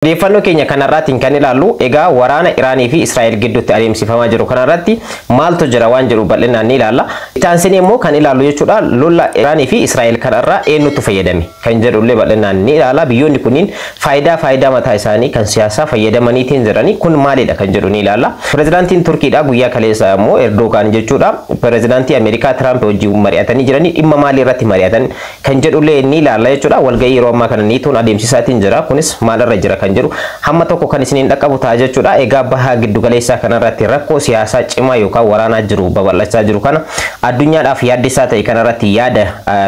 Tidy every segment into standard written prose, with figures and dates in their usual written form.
Odeeffannoo keenya kanarratti kan ilaallu egaa waraana Iraanii fi Israa'el gidduutti adeemsifamaa jiru kanarratti maaltu jira waan jiru bal'inaan ni ilaalla. Itaansanii immoo kan ilaallu jechuudha lola Iraanii fi Israa'el kanarraa eenyutu fayyadame kan jedhullee bal'inaan ni ilaalla. Biyyoonni kunniin faayidaa mataa isaanii kan siyaasaa fayyadamaniitiin jiranii kun maalidha kan jedhu ni ilaalla. Pirezidaantiin Turkiidha guyyaa kaleessa immoo Erdogan jechuudha pirezidaantii Ameerikaa Trump wajjin mari'atanii jiranii dhimma maalii irratti mari'atan kan jedhullee ni ilaalla jechuudha. Walgahii yeroo ammaa kana niituun adeemsisaatiin jira. Kunis maalirra jira kan jiru hamma tokko kan isiniin dhaqqabu ta'a jechuudha. Egaa baha giddu galeessaa kanarratti rakkoo siyaasaa cimaa yookaan waraanaa jiru babal'achaa jiru kana addunyaadhaaf yaaddisaa ta'e kanarratti yaada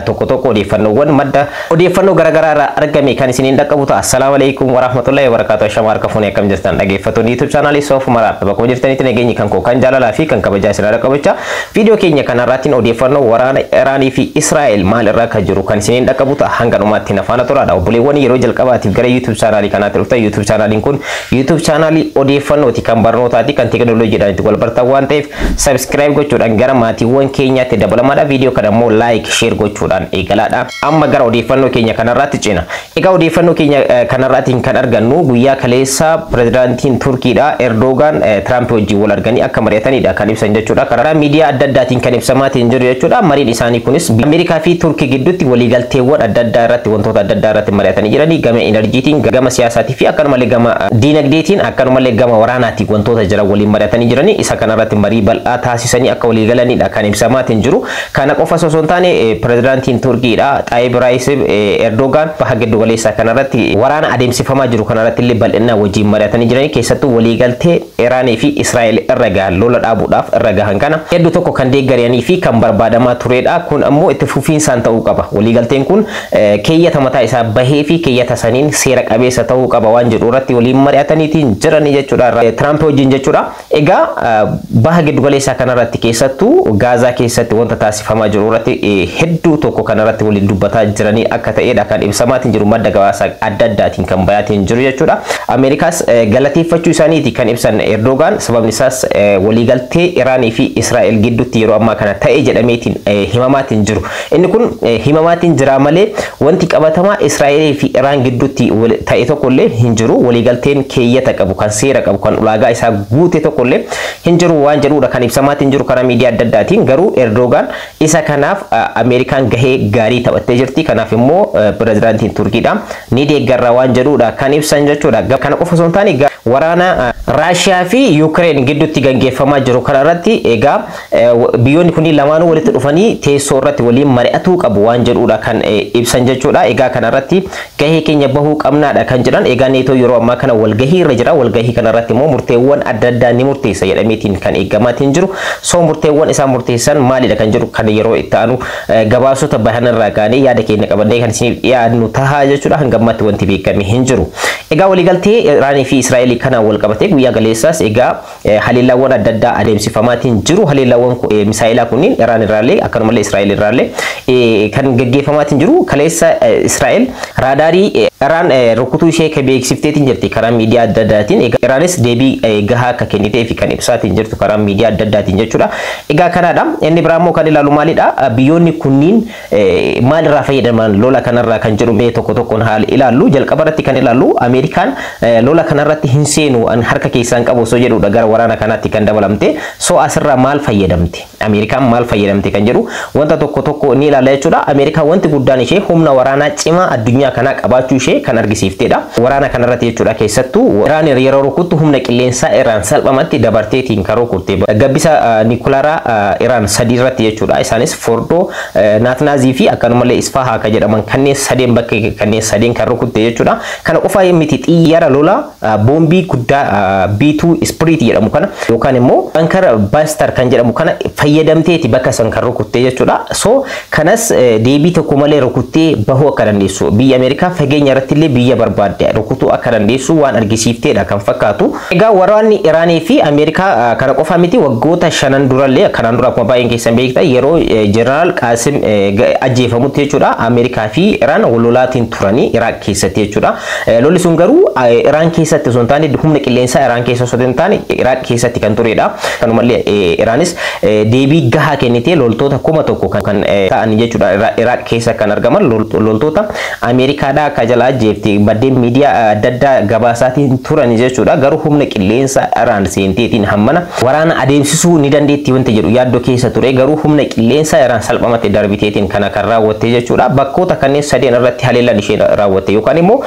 tokko odeeffannoowwan madda odeeffannoo garaagaraa irraa argame kan isiniin dhaqqabu ta'a. Assalaamu alaykum wa rahmatullahi wa barakatuh. Shama harka fuunee akkam jirtan dhaggeeffattoonni YouTube channel Soof Maraa bakka jirtanitti nageenyi kan koo kan jaalalaa fi kan kabajaa isin dhaqqabachaa viidiyoo keenya kanarratti odeeffannoo waraana Iraanii fi Israa'el maal irraa kan jiru kan isiniin dhaqqabu ta'a. Hanga dhumaatti nafaana turaadha. Obboleewwan yeroo jalqabaatiif gara YouTube channel kanaatti dhuftan YouTube channel kun YouTube channel odeeffannooti kan barnootaati kan teknooloojiidhaan itti wal bartaan waan ta'eef subscribe gochuudhaan gara maatiiwwan keenyaatti dabalamaadha. Viidiyoo kana immoo like share gochuudhaan eegalaadha. Amma gara odeeffannoo keenya kanarratti cina. Egaa odeeffannoo keenya kanarratti kan argannu guyyaa kaleessa pirezidaantiin Turkiidha Erdogan Trump wajjin wal arganii akka mari'atanidha kan ibsan jechuudha. Karaa miidiyaa adda addaatiin kan ibsamaatiin jiru jechuudha. Mariin isaanii kunis Ameerikaa fi Turkii gidduutti waliigalteewwan adda addaa irratti wantoota adda addaa irratti mari'atanii jiranii gama enerjiitiin gama siyaasaatii fi akkanumallee gama diinagdeetiin akkanumallee gama waraanaatiin wantoota jira waliin mari'atanii jiranii isa kanarratti marii bal'aa taasisanii akka walii galanidha kan ibsamaatiin jiru. Kana qofa osoo hin taane pirezidaantiin Turkiidha Tayyip Erdogan baha giddu galeessaa kanarratti waraana adeemsifamaa jiru kanarratti illee bal'inaan wajjin mari'atanii jiranii keessattuu waliigaltee Iraanii fi Israa'el irra gahan lola dhaabuudhaaf irra gahan kana hedduu tokko kan deeggaranii fi kan barbaadamaa turedha. Kun ammoo itti fufiinsaan ta'uu qaba. Waliigalteen kun keeyyata mataa isaa bahee fi keeyyata saniin seera qabeessa ta'uu qaba waan jedhu irratti waliin mari'ataniitiin jiranii jechuudha. Trump wajjin jechuudha. Egaa baha giddu galeessaa kanarratti keessattuu Gaazaa keessatti wanta taasifamaa jiru irratti hedduu tokko kanarratti waliin dubbataa jiranii akka ta'edha kan ibsamaatiin jiru madda gabaasaa adda addaatiin kan bayaatiin jiru jechuudha. Ameerikaas galateeffachuu isaaniiti kan ibsan Erdogan sababni isaas waliigaltee Iraanii fi Israa'el gidduutti yeroo ammaa kana ta'e jedhameetiin himamaatiin jiru. Inni kun himamaatiin jira malee wanti qabatamaa Israa'el fi Iraan gidduutti ta'e tokkollee hin jiru. Waliigalteen keeyyata qabu kan seera qabu kan ulaagaa isaa guute tokkollee hin jiru waan jedhuudha kan ibsamaatiin jiru karaa miidiyaa adda addaatiin. Garuu Erdogan isa kanaaf Ameerikaan gahee gaarii taphattee jirti. Kanaaf immoo pirezidaantiin Turkiidha ni deeggarra waan jedhuudha kan ibsan jechuudha. Kana qofa osoo hin taane waraana Raashiyaa fi Yuukireen gidduutti gaggeeffamaa jiru kanarratti egaa biyyoonni kunniin lamaanuu walitti dhufanii teessoo irratti waliin mari'atuu qabu waan jedhuudha kan ibsan jechuudha. Egaa kanarratti gahee keenya bahuu qabnaadha kan jedhan. Egaa neetoo yeroo ammaa kana walgahii irra jira. Walgahii kanarratti immoo murteewwan adda addaa ni murteessa jedhameetiin kan eegamaatiin jiru. So murteewwan isaan murteessan maalidha kan jiru kan yeroo itti aanu gabaasota bahanarraa kaanee yaada keenya qabannee kan isiniif dhiyaannu tahaa jechuudha. Hangammatti wanti beekame hin jiru. Egaa waliigaltee Iraanii fi Israa'el kana wal qabatee guyyaa galeessaas egaa haleellawwan adda addaa adeemsifamaatiin jiru. Haleellawwan misaa'ilaa kunniin Iraan irraallee akkanumallee Israa'el irraallee kan gaggeeffamaatiin jiru. Kaleessa Israa'el raadaarii Iraan rukutuu ishee kan beeksifteetiin jirti karaa miidiyaa adda addaatiin. Egaa Iraanis deebii gahaa akka kennitee fi kan ibsaatiin jirtu karaa miidiyaa adda addaatiin jechuudha. Egaa kanaadha. Inni biraa immoo kan ilaalu maalidha? Biyyoonni kunniin maalirraa fayyadaman lola kanarraa kan jedhu mee tokko tokkoon haala ilaallu. Jalqaba irratti kan ilaallu Ameerikaan lola kanarratti hin seenu an harka keessaan qabu osoo jedhudha gara waraana kanaatti kan dabalamte. So asirraa maal fayyadamte? Ameerikaan maal fayyadamte kan jedhu wanta tokko ni ilaalla jechuudha. Ameerikaan wanti guddaan ishee humna waraanaa cimaa addunyaa kanaa qabaachuu ishee kan argisiiftedha. Waraana kanarratti jechuudha keessattuu Iraan yeroo rukuttu humna qilleensaa Iraan salphamatti dabarteetiin kan rukutte. Gabbisa nikulaaraa Iraan sadii irratti jechuudha. Isaanis Fordoo, Naatnaazii fi akkanumallee Isfahaa kan jedhaman kanneen sadeen bakka kanneen sadeen kan rukutte jechuudha. Kana qofa miti xiyyaara lola boombii guddaa B2 Spirit jedhamu kana yookaan immoo Ankara Buster kan jedhamu kana fayyadamteeti bakka san kan rukutte jechuudha. So kanas deebii tokko malee rukuttee bahuu akka dandeessu biyya Ameerikaa fageenya irratti illee biyya barbaadde rukutuu akka dandeessu waan argisiifteedha kan fakkaatu. Egaa waraanni Iraanii fi Ameerikaa kana qofa miti waggoota 5 durallee kanaan dura akkuma baay'een keessan beektan yeroo Jeneraal Qaasim ajjeefamutti jechuudha. Ameerikaa fi Iraan wal lolaatiin turanii Iraaq keessatti jechuudha. Lolli sun sun garuu Iraan keessatti osoo hin taane humna qilleensaa Iraan keessa osoo hin taane Iraaq keessatti kan turedha. Kanumallee Iraanis deebii gahaa kennitee loltoota 1,000 kan ta'an jechuudha Iraaq keessa kan argaman loltoota Ameerikaadhaa akka jalaa jeefti baddeen miidiyaa adda addaa gabaasaatiin turan jechuudha. Garuu humna qilleensaa Iraan seenteetiin hammana waraana adeemsisuu ni dandeetti wanti jedhu yaaddoo keessa ture. Garuu humna qilleensaa Iraan salphamatti darbiteetiin kana kan raawwatte jechuudha. Bakkoota kanneen sadeen irratti haleellaan ishee raawwatte yookaan immoo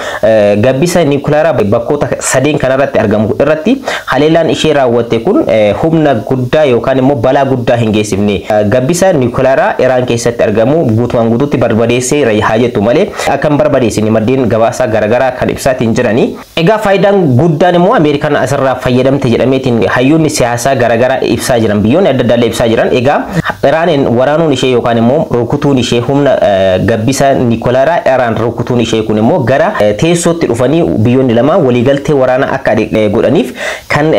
gabbisa niwukileeraa bakkoota sadeen kanarratti argamu irratti haleellaan ishee raawwatte kun humna guddaa yookaan immoo balaa guddaa hin geessifne. Gabbisa niwukileeraa Iraan keessatti argamu guutumaan guutuutti barbadeessee haa jettu malee akka hin barbadeessine maddeen gabaasaa garaagaraa kan ibsaatiin jiranii. Egaa faayidaan guddaan immoo Ameerikaan asirraa fayyadamte jedhameetiin hayyoonni siyaasaa garaagaraa ibsaa jiran biyyoonni adda addaa ibsaa jiran. Egaa Iraan waraanuun ishee yookaan immoo rukutuun ishee humna gabbisa niwukileeraa Iraan rukutuun ishee kun immoo gara teessootti dhufanii biyyoonni lama waliigaltee waraanaa akka godhaniif kan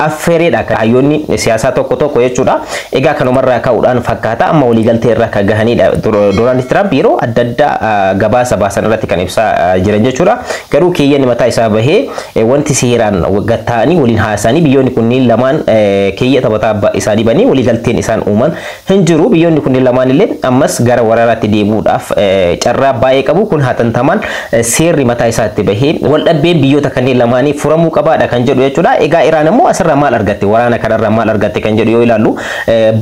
affeereedha hayyoonni siyaasaa tokko jechuudha. Egaa kanumarraa ka'uudhaan fakkaata amma waliigaltee irraa kan gahanidha. Doonaald Tiraamp yeroo adda addaa gabaasa baasan irratti kan ibsaa jiran jechuudha. Garuu keeyyanni mataa isaa bahee wanti seeraan gatta'anii waliin haasa'anii biyyoonni kunniin lamaan keeyyata mataa isaanii banii waliigalteen isaan uuman hin jiru. Biyyoonni kunniin lamaan illee ammas gara waraanaatti deebi'uudhaaf carraa baay'ee qabu. Kun hatantamaan seerri mataa isaatti bahee waldhabbeen biyyoota kanneen lamaanii furamuu qabaadha kan jedhu jechuudha. Egaa Iraan immoo asirraa maal argatte waraana kanarraa maal argatte kan jedhu yoo ilaallu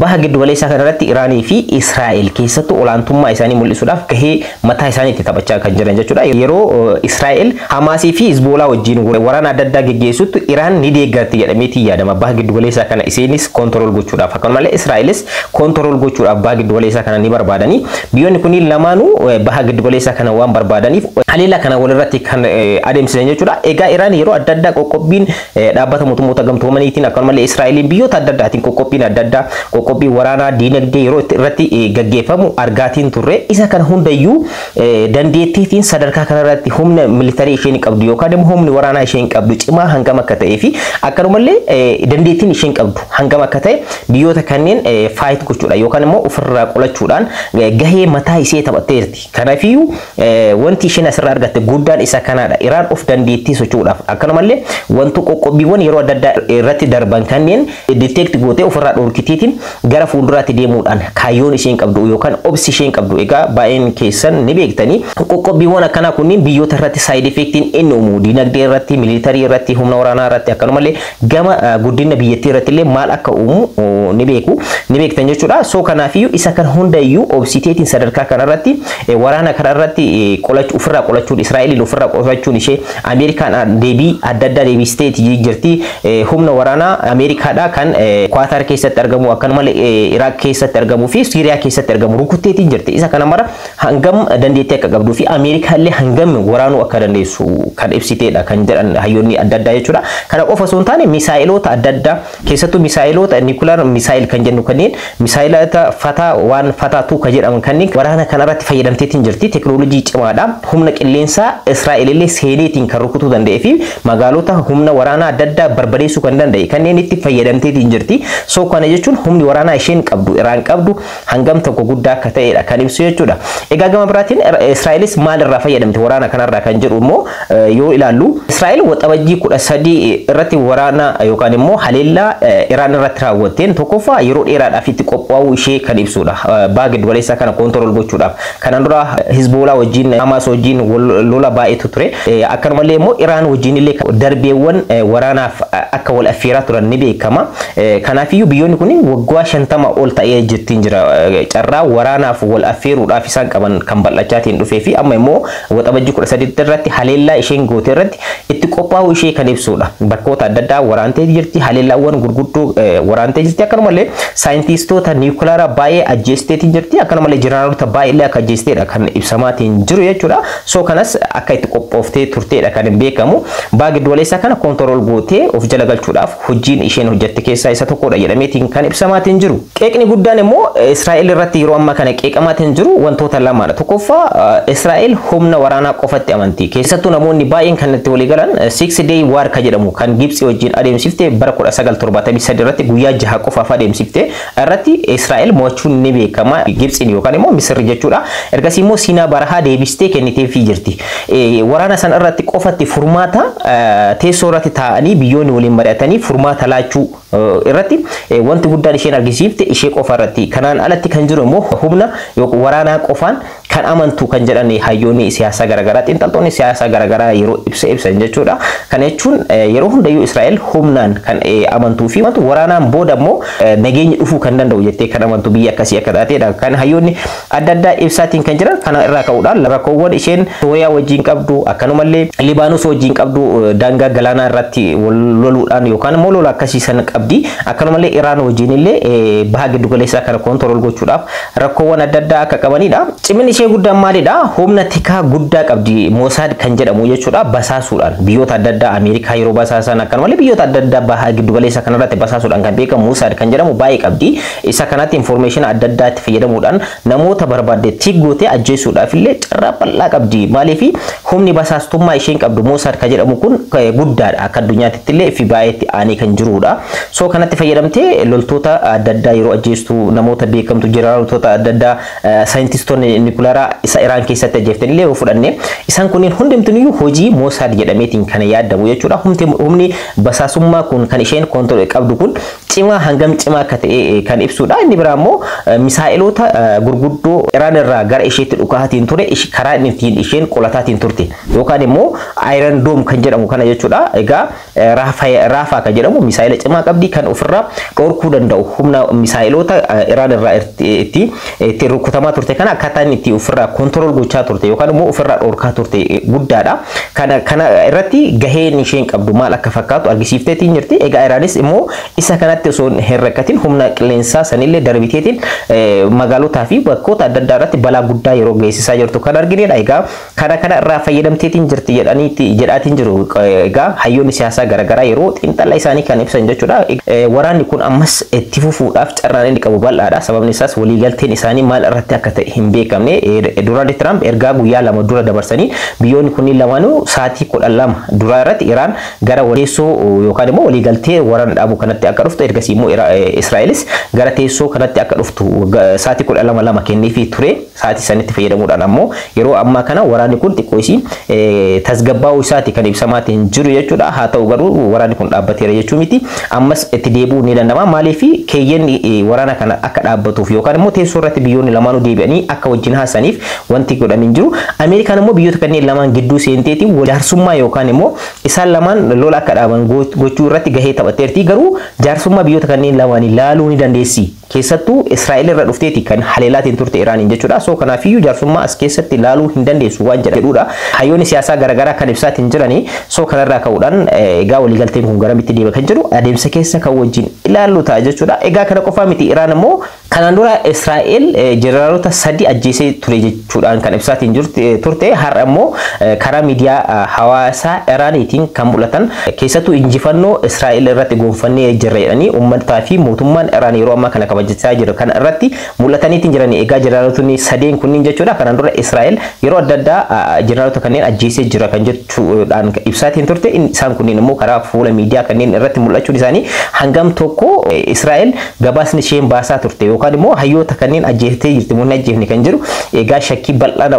baha giddu galeessaa kanarratti Iraanii fi Israa'el keessattuu olaantummaa isaanii mul'isuudhaaf gahee mataa isaaniitti taphachaa kan jiran jechuudha. Yeroo Israa'el Hamaasii fi Hizboolaa wajjin waraana adda addaa geggeessutti Iraan ni deeggarti jedhameetii yaadama. Baha giddu galeessaa kana isheenis koontirool gochuudhaaf akkasumallee Israa'elis koontirool gochuudhaaf baha giddu galeessaa kana ni barbaadanii biyyoonni kunniin lamaanuu baha giddu galeessaa kana waan barbaadaniif haleellaa kana walirratti kan adeemsisan jechuudha. Egaa Iraan yeroo adda addaa qoqqobbiin dhaabbata mootummoota gamtoomaniitiin akkasumallee Israa'eliin biyyoota adda addaatiin qoqqobbiin adda addaa qoqqobbii waraanaa diinagdee yeroo irratti gaggeeffamu argaatiin turre isa kana hundayyuu dandeettiitiin sadarkaa kanarratti humna militarii isheen qabdu yookaan immoo humni waraanaa isheen qabdu cimaa hangam akka ta'ee fi akkanumallee dandeettiin isheen qabdu hangam akka ta'e biyyoota kanneen faayit gochuudha yookaan immoo ofirraa qolachuudhaan gahee mataa ishee taphatteerti. Kanaafiyyuu wanti isheen asirraa argatte guddaan isa kanaadha. Iraan of dandeettii socho'uudhaaf akkanumallee wantu qoqqobbiiwwan yeroo adda addaa irratti darban kanneen detect gootee ofirraa dhorkitiitiin gara fuulduraatti deemuudhaan kaayyoon isheen qabdu yookaan obsi isheen qabdu. Egaa baay'een keessan ni beektanii qoqqobbiiwwan akkanaa kunniin biyyoota irratti side effectiin inni uumu diinagdee irratti militarii irratti humna waraanaa irratti akkanumallee gama guddina biyyattii irratti illee maal akka uumu ni beektan jechuudha. So kanaafiyyuu isa kan hundayyuu obsiteetiin sadarkaa kanarratti waraana kanarratti ofirraa qolachuun Israa'eliin ofirraa qolachuun ishee Ameerikaan deebii adda addaa deebisteetii jirti. Humna waraanaa Ameerikaadhaa kan Kwaatar keessatti argamu akkanumallee Iraaq keessatti argamuu fi Siiriyaa keessatti argamu rukutteetiin jirti. Isa kana mara hangam dandeettii akka qabduu fi Ameerikaallee hangam waraanuu akka dandeessu kan ibsiteedha kan jedhan hayyoonni adda addaa jechuudha. Kana qofa osoo hin taane misaa'iloota adda addaa keessattuu misaa'iloota niwukileer misaa'il kan jennu kanneen misaa'iloota fataa waan fataatu kan jedhaman kanneen waraana kanarratti fayyadamteetiin jirti. Teknoolojii cimaadha. Humna qilleensaa Israa'el illee seeneetiin kan rukutuu danda'ee fi magaalota humna waraanaa adda addaa barbadeessuu kan danda'e kanneen itti fayyadamteetiin jirti. So kana jechuun humni waraanaa isheen qabdu Iraan qabdu hangam tokko guddaa akka ta'edha kan ibsu jechuudha. Egaa gama biraatiin Israa'elis maalirraa fayyadamte waraana kanarraa kan jedhu immoo yoo ilaallu Israa'el waxabajjii 13 irratti waraana yookaan immoo haleellaa Iraan irratti raawwatteen tokkoffaa yeroo dheeraadhaaf itti qophaa'uu ishee kan ibsudha. Baha giddu galeessaa kana koontirool gochuudhaaf. Kanaan dura Hizboolaa wajjin Hamaas wajjin lola baay'eetu ture. Akkanumallee immoo Iraan wajjin illee darbeewwan waraanaaf akka wal affeeraa turan ni beekama. Kanaafiyyuu biyyoonni kun waggaa 50 ol ta'ee jirtiin jira. Carraa waraanaaf wal affeeruudhaaf isaan qaban kan bal'achaatiin dhufee fi amma immoo waxabajjii 13 irratti haleellaa isheen goote irratti itti qophaa'uu ishee kan ibsudha. Bakkoota adda addaa waraantee jirti. Haleellaawwan gurguddoo waraantee jirti. Akkanumallee saayintistoota niwukileeraa baay'ee ajjeesteetiin jirti. Akkanumallee jeneraaloota baay'ee akka ajjeesteedha kan ibsamaatiin jiru jechuudha. So kanas akka itti qophooftee turteedha kan beekamu. Baha giddu galeessaa kana koontirool gootee of jala galchuudhaaf hojiin isheen hojjette keessaa isa tokkodha jedhameetiin kan ibsamaatiin jiru. Qeeqni guddaan immoo Israa'el irratti yeroo ammaa kana qeeqamaatiin jiru wantoota lamaadha. Tokkoffaa Israa'el humna waraanaa qofatti amanti. Keessattuu namoonni baay'een kan itti walii galan 6 day war ka jedhamu kan Gibxi wajjin adeemsifte bara 1973 irratti guyyaa 6 qofaaf adeemsifte irratti Israa'el mo'achuun ni beekama. Gibxiin yookaan immoo Misir jechuudha. Ergasii immoo Siinaa barahaa deebistee kenniteefii jirti. Waraana san irratti qofatti furmaata teessoo irratti taa'anii biyyoonni waliin mari'atanii furmaata laachuu irratti wanti guddaan isheen argisiifte ishee qofa irratti kanaan alatti kan jiru immoo humna waraanaa qofaan kan amantu kan jedhan hayyoonni siyaasa garagaraa xiinxaltoonni siyaasa garagaraa yeroo ibsan jechuudha. Kana jechuun yeroo hundayyuu Israa'el humnaan kan amantuu fi wanti waraanaan booda immoo nageenya dhufuu kan danda'u jettee kan amantu biyya akkasii akka taatedha. Kan hayyoonni adda addaa ibsaatiin kan jiran kana irraa ka'uudhaan rakkoowwan isheen Sooriyaa wajjin qabdu akkanumallee Libaanos wajjin qabdu daangaa galaanaa irratti loluudhaan yookaan immoo lola akkasii sana qabdi. Akkanumallee Iraan wajjin illee baha giddu galeessaa kana koontirool gochuudhaaf rakkoowwan adda addaa akka qabanidha. Ciminni ishee guddaan maalidha? Humna tikaa guddaa qabdi Mossad kan jedhamu jechuudha. Basaasuudhaan biyyoota adda addaa Ameerikaa yeroo basaasan akkanumallee biyyoota adda addaa baha giddu galeessaa kanarratti basaasuudhaan kan beekamu Mossad kan jedhamu baay'ee qabdi. Isa kanatti information adda addaatti fayyadamuudhaan namoota barbaadde tigootee ajjeesuudhaaf illee carraa bal'aa qabdi. Maaliif humni basaastummaa isheen qabdu Mossad kan jedhamu kun guddaadha. Akka addunyaatti illee fi baay'eetti aanee kan jirudha. So kanatti fayyadamtee loltoota adda addaa yeroo ajjeestu namoota beekamtu jeneraalota adda addaa saayintistoonni nukleeraa isa Iraan keessatti ajjeeftan illee yoo fudhanne isaan kunniin hundumtuuyyuu hojii Mossad jedhameetiin kan yaadamu jechuudha. Humni basaasummaa kun kan isheen koontirool qabdu kun cimaa hangam cimaa akka ta'e kan ibsudha. Inni biraa immoo misaa'eloota gurguddoo Iraan irraa gara isheetti dhukaatiin ture karaa ittiin isheen qolataatiin turte yookaan immoo Iron Dome kan jedhamu kana jechuudha. Egaa Raafaa kan jedhamu misaa'ela cimaa qabdi kan ofirraa dhorkuu danda'u humna misaa'eloota Iraan irraa itti rukutamaa turte kana akkaataan itti ofirraa koontirool gochaa turte yookaan immoo ofirraa dhorkaa turte guddaadha. Kana irratti gaheen isheen qabdu maal akka fakkaatu argisiifteetiin jirti. Egaa Iraanis immoo isa kanatti osoo hin rakkatin humna qilleensaa sanillee darbiteetiin magaalotaa fi bakkoota adda addaa irratti balaa guddaa yeroo geessisaa jirtu kan arginedha. Egaa kana irraa fayyadamteetiin jirti jedhaatiin jiru. Egaa hayyoonni siyaasaa garagaraa yeroo xiinxala isaanii kan ibsan jechuudha. Waraanni kun ammas itti fufuudhaaf carraan inni qabu bal'aadha. Sababni isaas waliigalteen isaanii maal irratti akka ta'e hin beekamne. Donald Trump ergaa guyyaa lama dura dabarsanii biyyoonni kunniin lamaanuu sa'aatii 12 dura irratti Iraan gara teessoo yookaan immoo waliigaltee waraana dhaabuu kanatti akka dhuftu ergasii immoo Israa'elis gara teessoo kanatti akka dhuftu sa'aatii 12 kenneefii ture. Sa'aatii sanitti fayyadamuudhaan ammoo yeroo ammaa kana waraanni kun xiqqoo isii tasgabbaa'uu isaati kan ibsamaatiin jiru jechuudha. Haa ta'u garuu waraanni kun dhaabbateera jechuu miti. Ammas itti deebi'uu ni danda'ama. Maaliif keeyyanni waraana kana akka dhaabbatuuf yookaan immoo teessoo irratti biyyoonni lamaanuu deebi'anii akka wajjin haasaniif wanti godhan hin jiru. Ameerikaan immoo biyyoota kanneen lamaan gidduu seenteetiin jaarsummaa yookaan immoo isaan lamaan lola akka dhaaban gochuu irratti gahee taphatteerti. Garuu jaarsummaa biyyoota kanneen lamaan ilaaluu ni dandeessi. Keessattuu Israa'el irra dhufteeti kan haleelaatiin turte Iraaniin jechuudha. So kanaafiyyuu jaarsummaa as keessatti ilaaluu hin dandeessu waan jedhudha. Hayyoonni siyaasaa garagaraa kan ibsaatiin jiranii. So kanarraa ka'uudhaan egaa waliigalteen kun garamitti deema kan jedhu adeemsa keessa kan wajjin ilaallu ta'a jechuudha. Egaa kana qofaa miti Iraan immoo kanaan dura Israa'el jeneraalota 3 ajjeesee ture jechuudhaan kan ibsaatiin turte. Har'a immoo karaa miidiyaa hawaasaa Iraaniitiin kan mul'atan keessattuu injifannoo Israa'el irratti gonfannee jirra jedhanii uummataa fi mootummaan Iraan yeroo ammaa kana kabajachaa jiru kana irratti mul'ataniitiin jiranii. Egaa jeneraalotni 3 kunniin jechuudha. Kanaan dura Israa'el yeroo adda addaa jeneraalota kanneen ajjeesee jira kan jechuudhaan ibsaatiin turte. Isaan kunniin immoo karaa fuula miidiyaa kanneen irratti mul'achuun isaanii hangam tokko Israa'el gabaasni isheen baasaa turte yookaan immoo hayyoota kanneen ajjeeftee jirti moo hin ajjeefne kan jiru egaa shakkii bal'aadha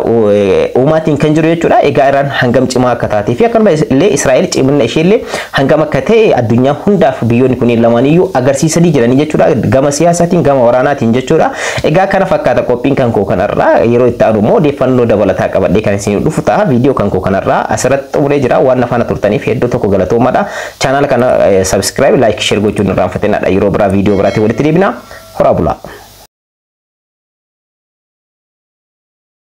uumaatiin kan jiru jechuudha. Egaa Iraan hangam cimaa akka taatee fi akkasuma illee Israa'el cimina isheellee hangam akka ta'e addunyaa hundaaf biyyoonni kunniin lamaaniyyuu agarsiisanii jiranii jechuudha. Gama siyaasaatiin gama waraanaatiin jechuudha. Egaa kana fakkaata qophiin kan koo kanarraa yeroo itti aanu immoo odeeffannoo dabalataa qabadhee kan isin dhufu ta'a. Viidiyoo kan koo kanarraa asirratti xumuree jira. Waan nafaana turtaniif hedduu tokko galatoomaadha. Channel kana subscribe like share gochuun irraanfatinadha. Yeroo biraa viidiyoo biraatti walitti deebina. Horaa bulaa.